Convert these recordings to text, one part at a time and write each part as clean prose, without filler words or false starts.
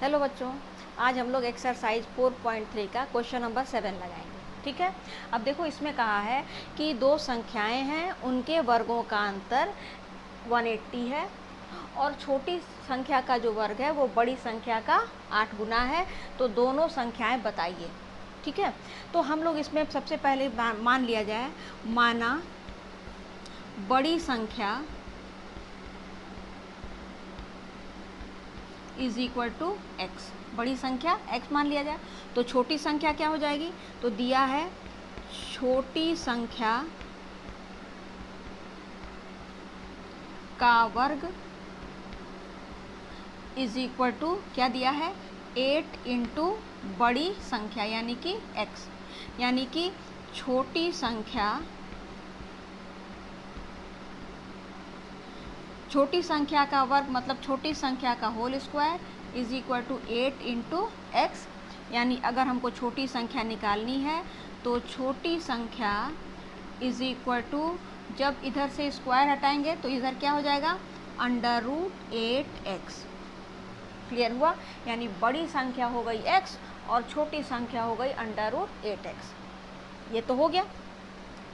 Hello बच्चों, आज हम लोग एक्सरसाइज 4.3 का क्वेश्चन नंबर 7 लगाएंगे। ठीक है। अब देखो, इसमें कहा है कि दो संख्याएं हैं, उनके वर्गों का अंतर 180 है और छोटी संख्या का जो वर्ग है वो बड़ी संख्या का 8 गुना है। तो दोनों संख्याएं बताइए। ठीक है। तो हम लोग इसमें सबसे पहले मान लिया जाए, माना बड़ी संख्या इज इक्वल टू एक्स। बड़ी संख्या x मान लिया जाए तो छोटी संख्या क्या हो जाएगी? तो दिया है छोटी संख्या का वर्ग इज इक्वल टू क्या दिया है? 8 इंटू बड़ी संख्या यानी कि x, यानी कि छोटी संख्या का वर्ग मतलब छोटी संख्या का whole square is equal to 8 into x. यानी अगर हमको छोटी संख्या निकालनी है तो छोटी संख्या इज इक्वल टू, जब इधर से स्क्वायर हटाएंगे तो इधर क्या हो जाएगा? √8x। क्लियर हुआ? यानी बड़ी संख्या हो गई x और छोटी संख्या हो गई √8x। ये तो हो गया।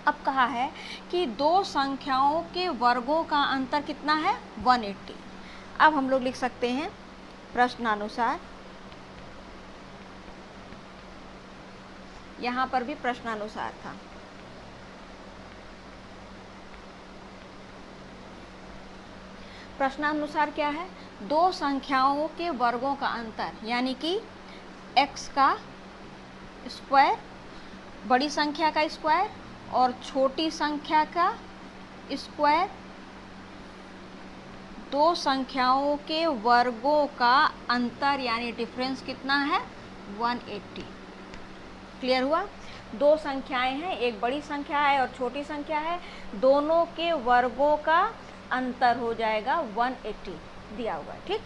अब कहा है कि दो संख्याओं के वर्गों का अंतर कितना है? 180। अब हम लोग लिख सकते हैं प्रश्नानुसार, यहाँ पर भी प्रश्नानुसार था। प्रश्नानुसार क्या है? दो संख्याओं के वर्गों का अंतर यानी कि x का स्क्वायर, बड़ी संख्या का स्क्वायर और छोटी संख्या का स्क्वायर, दो संख्याओं के वर्गों का अंतर यानी डिफरेंस कितना है? 180। क्लियर हुआ? दो संख्याएं हैं, एक बड़ी संख्या है और छोटी संख्या है, दोनों के वर्गों का अंतर हो जाएगा 180 दिया हुआ है। ठीक।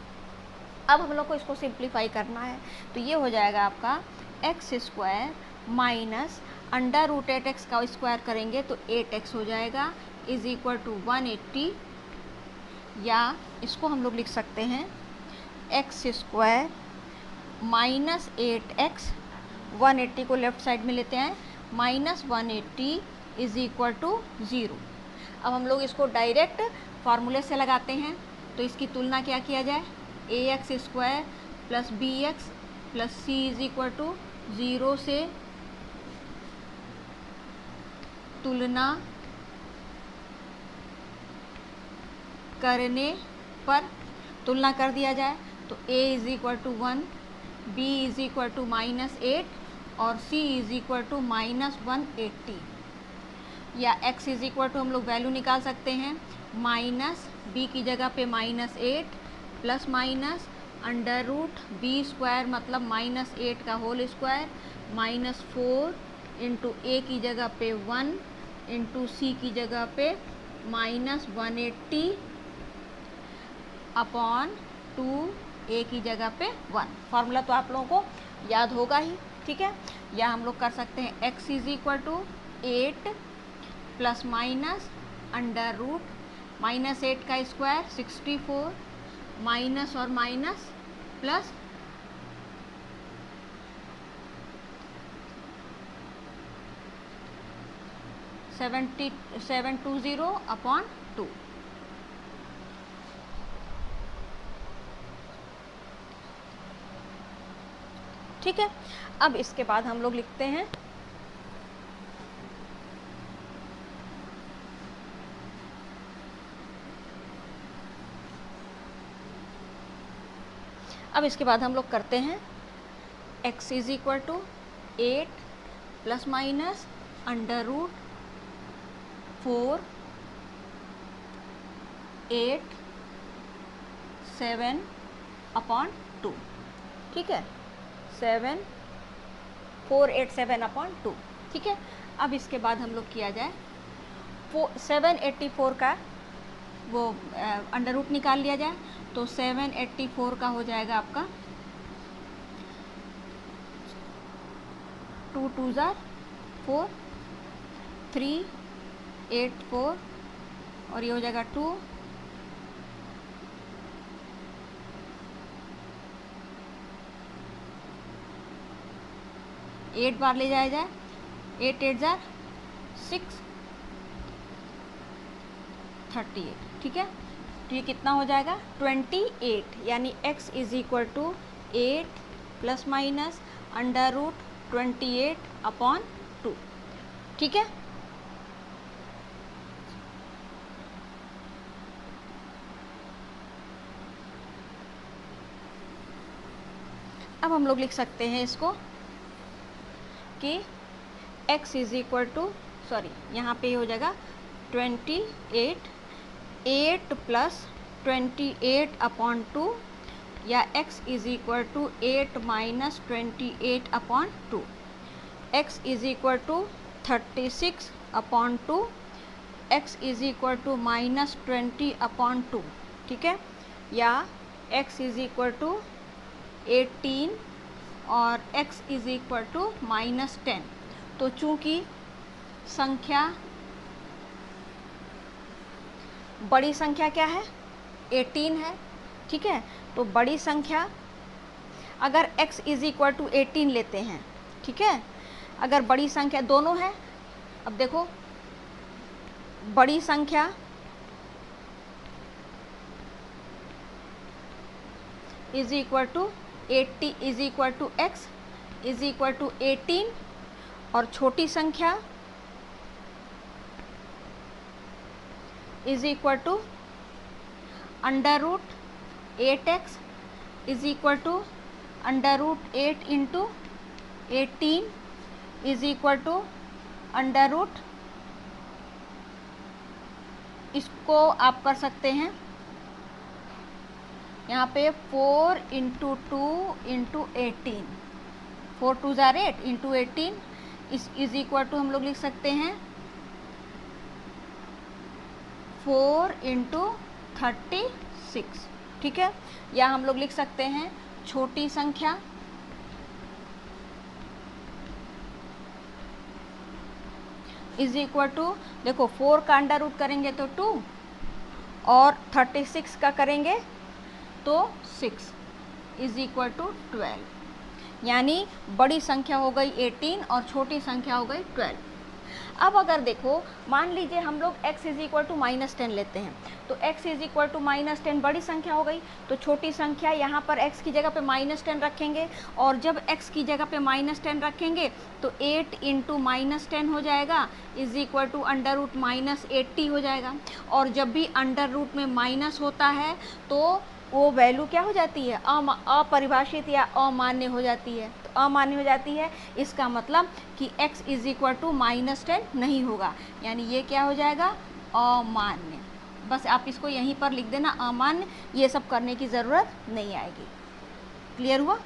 अब हम लोग को इसको सिंप्लीफाई करना है तो ये हो जाएगा आपका एक्स स्क्वायर माइनस √8x का स्क्वायर करेंगे तो 8x हो जाएगा इज इक्वल टू 180, या इसको हम लोग लिख सकते हैं एक्स स्क्वायर माइनस 8x, 180 को लेफ्ट साइड में लेते हैं, माइनस 180 इज इक्वल टू 0। अब हम लोग इसको डायरेक्ट फार्मूले से लगाते हैं तो इसकी तुलना क्या किया जाए? ax square plus bx plus c is equal to 0 से तुलना करने पर तुलना कर दिया जाए तो a is equal to 1, b is equal to -8 और c इज इक्वल टू -180, या x इज इक्वल टू हम लोग वैल्यू निकाल सकते हैं माइनस b की जगह पे -8 प्लस माइनस √b² मतलब -8 का होल स्क्वायर -4 इंटू a की जगह पे 1 इंटू c की जगह पे -180 अपॉन 2, a की जगह पे 1। फार्मूला तो आप लोगों को याद होगा ही। ठीक है। या हम लोग कर सकते हैं x is equal to 8 plus minus -8 का स्क्वायर 64 माइनस और माइनस प्लस 720 अपॉन 2। ठीक है। अब इसके बाद हम लोग लिखते हैं करते हैं x is equal to 8 plus minus √4 8 7 upon 2। ठीक है। 487 अपॉन 2। ठीक है। अब इसके बाद हम लोग किया जाए 784 का वो अंडर रूट निकाल लिया जाए तो 784 का हो जाएगा आपका 2 2 4 3 8 4 और ये हो जाएगा 2 8 बार ले जाया जाए, 8 8 जार 6, 38, ठीक है। तो ये कितना हो जाएगा 28, यानी x is equal to 8 plus minus under root 28/2, ठीक है। अब हम लोग लिख सकते हैं इसको कि x is equal to, sorry यहाँ पे हो जाएगा 28, 8 प्लस 28/2, या x is equal to 8 minus 28/2, x is equal to 36/2, x is equal to minus 20/2, ठीक है, या x इज इक्वल टू 18 और x इज इक्वल टू -10। तो चूंकि संख्या, बड़ी संख्या क्या है 18 है, ठीक है, तो बड़ी संख्या अगर x इज इक्वल टू 18 लेते हैं, ठीक है, अगर बड़ी संख्या दोनों है, अब देखो बड़ी संख्या is equal to 80 is equal to x is equal to 18, और छोटी संख्या is equal to under root 8x is equal to under root 8 into 18 is equal to under root, इसको आप कर सकते हैं यहाँ पे 4 इंटू 2 इंटू 18, 4 2 जार 8 इंटू 18 इज इक्वल टू हम लोग लिख सकते हैं 4 इंटू 36, ठीक है, या हम लोग लिख सकते हैं छोटी संख्या इज इक्वल टू, देखो 4 का अंडर रूट करेंगे तो 2 और 36 का करेंगे तो 6 इज इक्वल टू 12, यानी बड़ी संख्या हो गई 18 और छोटी संख्या हो गई 12। अब अगर देखो मान लीजिए हम लोग x इज इक्वल टू -10 लेते हैं, तो x इज इक्वल टू -10 बड़ी संख्या हो गई, तो छोटी संख्या यहाँ पर x की जगह पे -10 रखेंगे, और जब x की जगह पे -10 रखेंगे तो 8 इंटू -10 हो जाएगा is equal to under root -80 हो जाएगा, और जब भी अंडर रूट में माइनस होता है तो वो वैल्यू क्या हो जाती है अपरिभाषित या अमान्य हो जाती है, तो अमान्य हो जाती है, इसका मतलब कि x इज इक्वल टू -10 नहीं होगा, यानी ये क्या हो जाएगा अमान्य। बस आप इसको यहीं पर लिख देना अमान्य, ये सब करने की ज़रूरत नहीं आएगी। क्लियर हुआ?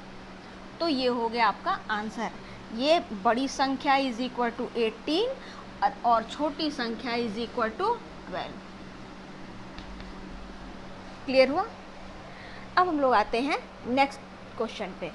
तो ये हो गया आपका आंसर, ये बड़ी संख्या इज इक्वल टू 18 और छोटी संख्या इज इक्वल टू 12। क्लियर हुआ? अब हम लोग आते हैं नेक्स्ट क्वेश्चन पे।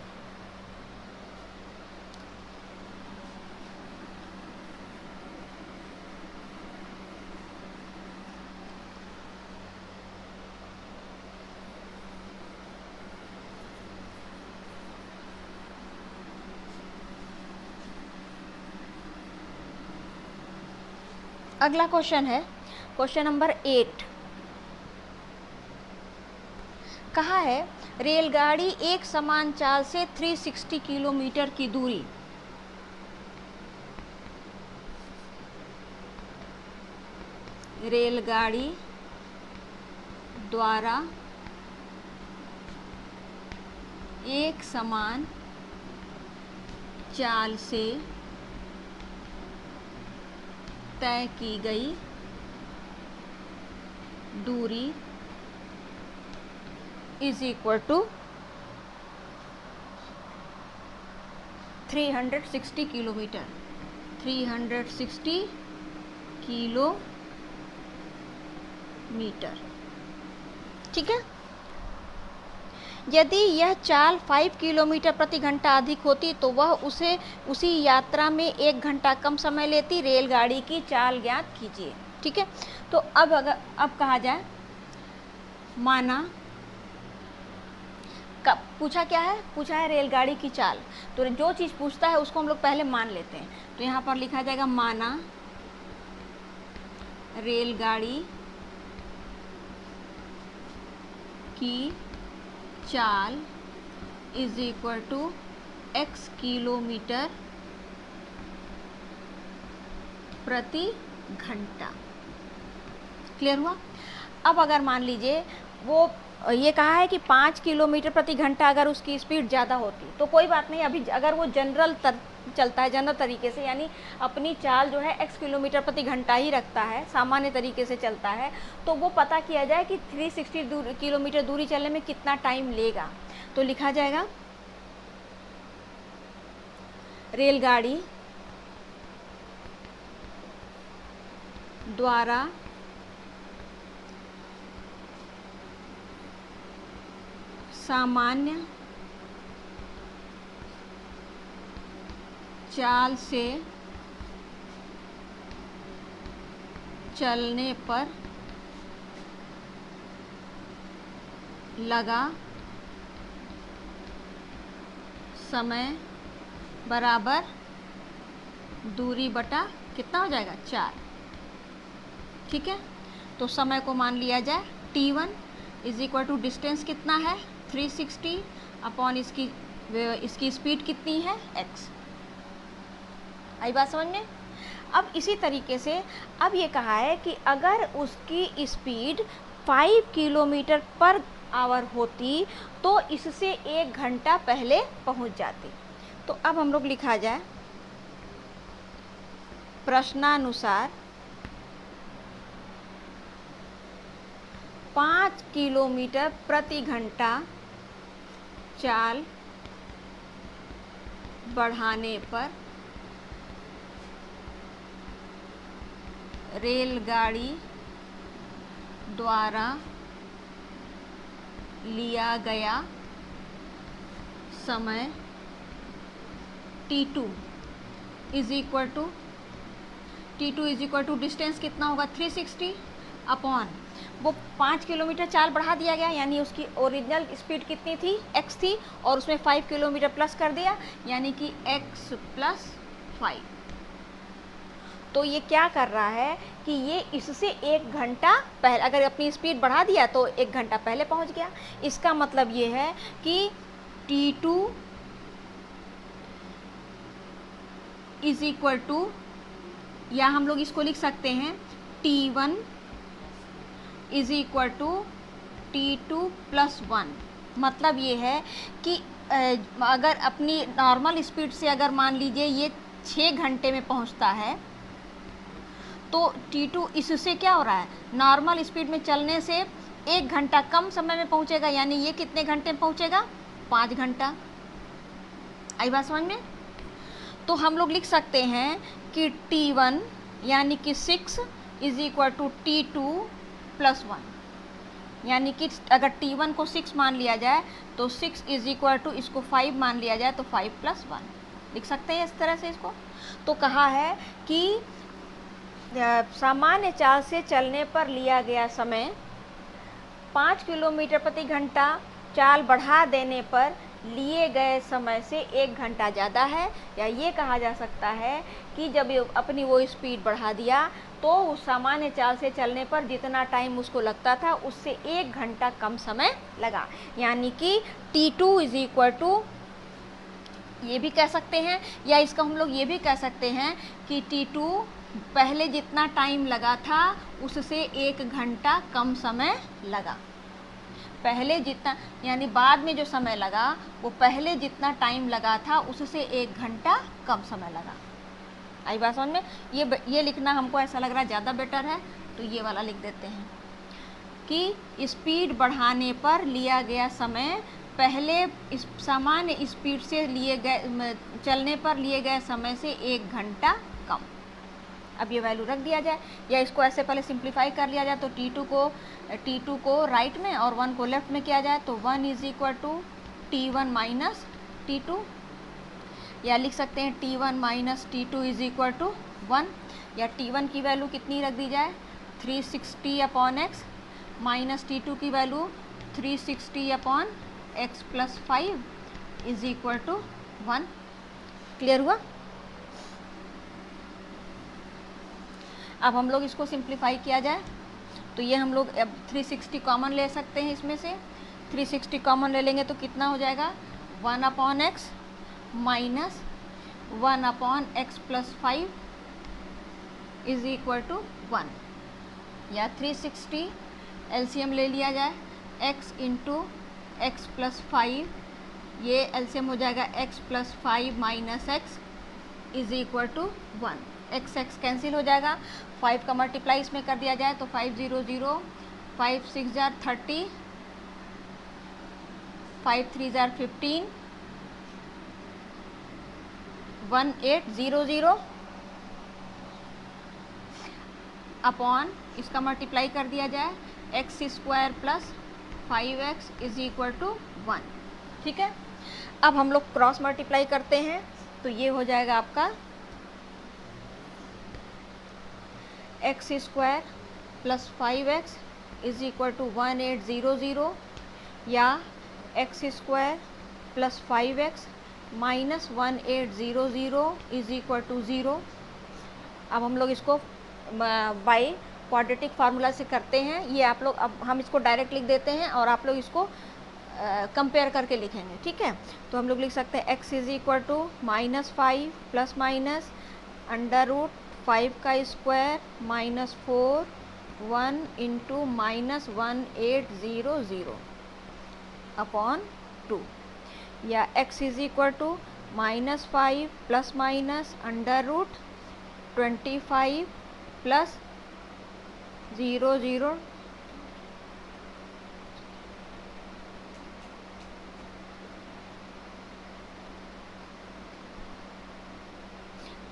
अगला क्वेश्चन है क्वेश्चन नंबर 8। कहा है रेलगाड़ी एक समान चाल से 360 किलोमीटर की दूरी रेलगाड़ी द्वारा एक समान चाल से तय की गई दूरी is equal to 360 kilometre, 360 kilometre, ठीक है। यदि यह चाल 5 किलोमीटर प्रति घंटा अधिक होती तो वह उसी यात्रा में 1 घंटा कम समय लेती। रेलगाड़ी की चाल ज्ञात कीजिए, ठीक है। तो अब कहा जाए, माना कब पूछा क्या है, पूछा है रेलगाड़ी की चाल। तो जो चीज़ पूछता है उसको हम लोग पहले मान लेते हैं। तो यहाँ पर लिखा जाएगा माना रेलगाड़ी की चाल is equal to x kilometre प्रति घंटा। क्लियर हुआ। अब अगर मान लीजिए वो ये कहा है कि 5 किलोमीटर प्रति घंटा अगर उसकी स्पीड ज़्यादा होती तो कोई बात नहीं, अभी अगर वो चलता है जनरल तरीके से, यानी अपनी चाल जो है x किलोमीटर प्रति घंटा ही रखता है, सामान्य तरीके से चलता है, तो वो पता किया जाए कि 360 किलोमीटर दूरी चलने में कितना टाइम लेगा। तो लिखा जाएगा रेलगाड़ी द्वारा सामान्य चाल से चलने पर लगा समय बराबर दूरी बटा कितना हो जाएगा 4। ठीक है, तो समय को मान लिया जाए t1 is equal to distance कितना है 360 अपॉन इसकी स्पीड कितनी है x। आई बात समझ में। अब इसी तरीके से अब ये कहा है कि अगर उसकी स्पीड 5 किलोमीटर पर आवर होती तो इससे 1 घंटा पहले पहुंच जाती। तो अब हम लोग लिखा जाए प्रश्नानुसार 5 किलोमीटर प्रति घंटा चाल बढ़ाने पर रेलगाड़ी द्वारा लिया गया समय t2 is equal to distance कितना होगा 360 अपॉन वो 5 किलोमीटर चाल बढ़ा दिया गया, यानी उसकी ओरिजिनल स्पीड कितनी थी x थी, और उसमें 5 किलोमीटर प्लस कर दिया, यानी कि x प्लस 5। तो ये क्या कर रहा है कि ये इससे 1 घंटा पहले, अगर अपनी स्पीड बढ़ा दिया तो 1 घंटा पहले पहुंच गया। इसका मतलब ये है कि t2 इज इक्वल टू, या हम लोग इसको लिख सकते हैं t1 is equal to t2 plus 1। मतलब ये है कि अगर अपनी नॉर्मल स्पीड से अगर मान लीजिए ये 6 घंटे में पहुंचता है तो t2 इससे क्या हो रहा है, नॉर्मल स्पीड में चलने से 1 घंटा कम समय में पहुंचेगा, यानी ये कितने घंटे में पहुंचेगा 5 घंटा। आई बात समझ में। तो हम लोग लिख सकते हैं कि t1 यानी कि 6 is equal to t2 plus 1, यानी कि अगर t1 को 6 मान लिया जाए तो 6 इज इक्वल टू इसको 5 मान लिया जाए तो 5 प्लस 1 लिख सकते हैं इस तरह से इसको। तो कहा है कि सामान्य चाल से चलने पर लिया गया समय 5 किलोमीटर प्रति घंटा चाल बढ़ा देने पर लिए गए समय से 1 घंटा ज़्यादा है, या ये कहा जा सकता है कि जब अपनी वो स्पीड बढ़ा दिया तो उस सामान्य चाल से चलने पर जितना टाइम उसको लगता था उससे 1 घंटा कम समय लगा, यानी कि t2 इज इक्वल टू, ये भी कह सकते हैं या इसका हम लोग ये भी कह सकते हैं कि t2 पहले जितना टाइम लगा था उससे 1 घंटा कम समय लगा। पहले जितना, यानी बाद में जो समय लगा वो पहले जितना टाइम लगा था उससे 1 घंटा कम समय लगा। आई बात समझ में। ये लिखना हमको ऐसा लग रहा है ज़्यादा बेटर है, तो ये वाला लिख देते हैं कि स्पीड बढ़ाने पर लिया गया समय पहले इस सामान्य स्पीड से चलने पर लिए गए समय से 1 घंटा कम। अब ये वैल्यू रख दिया जाए, या इसको ऐसे पहले सिंप्लीफाई कर लिया जाए तो t2 को राइट में और 1 को लेफ्ट में किया जाए तो 1 is equal to t1 minus t2, या लिख सकते हैं t1 minus t2 is equal to 1, या t1 की वैल्यू कितनी रख दी जाए 360 अपॉन x माइनस t2 की value 360 upon x plus 5 is equal to 1। Clear हुआ? अब हम लोग इसको सिंप्लीफाई किया जाए तो ये हम लोग अब 360 कॉमन ले सकते हैं इसमें से। 360 कॉमन ले लेंगे तो कितना हो जाएगा 1/x minus 1/x plus 5 is equal to 1। या 360 एलसीएम ले लिया जाए x इंटू एक्स प्लस 5, ये एलसीएम हो जाएगा x plus 5 minus x is equal to 1। X x cancel हो जाएगा, 5 का मल्टीप्लाई इसमें कर दिया जाए तो 5 0 0, 5 6 जार 30, 5 3 जार 15, 1 8 0 0 अपॉन इसका मल्टीप्लाई कर दिया जाए x square plus 5x is equal to 1। ठीक है, अब हम लोग क्रॉस मल्टीप्लाई करते हैं तो ये हो जाएगा आपका x square plus 5x is equal to 1800 या x square plus 5x minus 1800 is equal to 0। अब हम लोग इसको बाई क्वाड्रेटिक फार्मूला से करते हैं। ये आप लोग, अब हम इसको डायरेक्ट लिख देते हैं और आप लोग इसको कंपेयर करके लिखेंगे। ठीक है, तो हम लोग लिख सकते हैं x is equal to -5 plus minus under root 5 का square minus 4 1 into minus 1800 upon 2, या x is equal to -5 plus minus under root 25 plus 0 0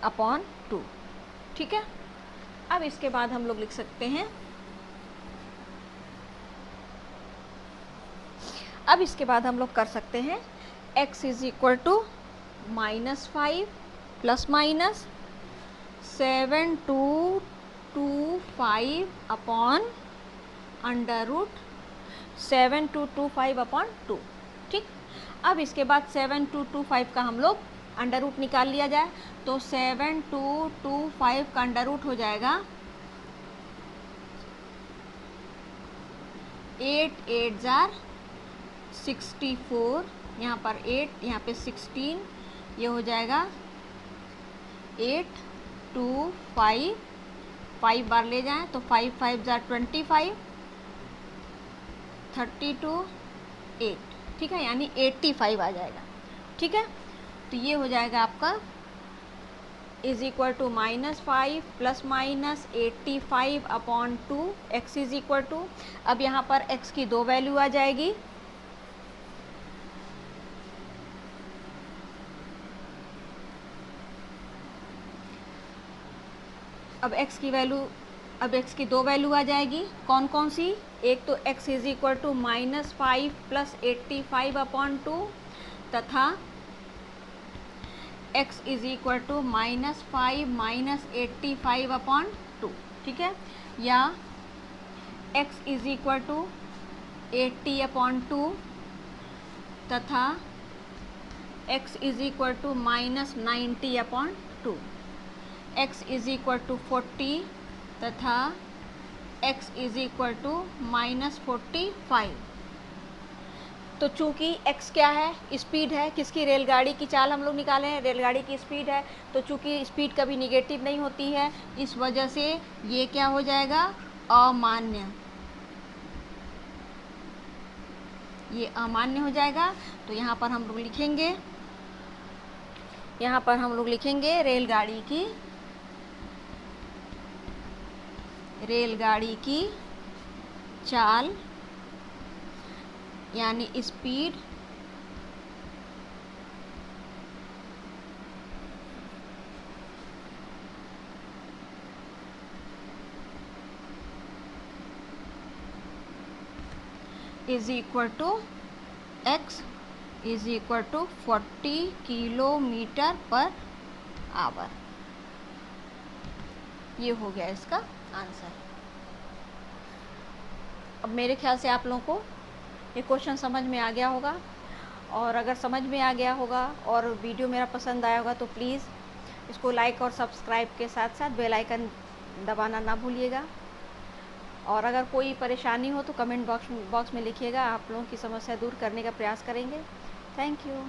upon 2। ठीक है, अब इसके बाद हम लोग लिख सकते हैं, अब इसके बाद हम लोग कर सकते हैं x is equal to -5 plus minus 7225 upon under root 7225 upon 2। ठीक, अब इसके बाद 7225 का हम लोग अंडर रूट निकाल लिया जाए तो 7225 का अंडर रूट हो जाएगा 8 8 जार 64, यहाँ पर 8 यहाँ पे 16, ये हो जाएगा 8 2 5, 5 बार ले जाएं तो 5 5 जार 25, 32 8। ठीक है, यानी 85 आ जाएगा। ठीक है, तो ये हो जाएगा आपका is equal to -5 plus minus 85 upon 2, x is equal to, अब यहाँ पर x की 2 वैल्यू आ जाएगी, अब x की वैल्यू, अब x की 2 वैल्यू आ जाएगी। कौन कौन सी? एक तो x is equal to -5 plus 85 upon 2 तथा x is equal to -5 minus 85 upon 2। ठीक है, या x is equal to 80 upon 2 तथा x is equal to -90 upon 2, x is equal to 40 तथा x इज इक्वल टू -45। तो चूंकि x क्या है? स्पीड है। किसकी? रेलगाड़ी की चाल हम लोग निकाले हैं, रेलगाड़ी की स्पीड है। तो चूंकि स्पीड कभी निगेटिव नहीं होती है, इस वजह से ये क्या हो जाएगा? अमान्य, ये अमान्य हो जाएगा। तो यहाँ पर हम लोग लिखेंगे, यहाँ पर हम लोग लिखेंगे रेलगाड़ी की चाल यानी speed is equal to x is equal to 40 kilometre per hour. ये हो गया इसका आंसर। अब मेरे ख्याल से आप लोगों को ये क्वेश्चन समझ में आ गया होगा। और अगर समझ में आ गया होगा और वीडियो मेरा पसंद आया होगा तो प्लीज़ इसको लाइक और सब्सक्राइब के साथ साथ बेल आइकन दबाना ना भूलिएगा। और अगर कोई परेशानी हो तो कमेंट बॉक्स में लिखिएगा, आप लोगों की समस्या दूर करने का प्रयास करेंगे। Thank you.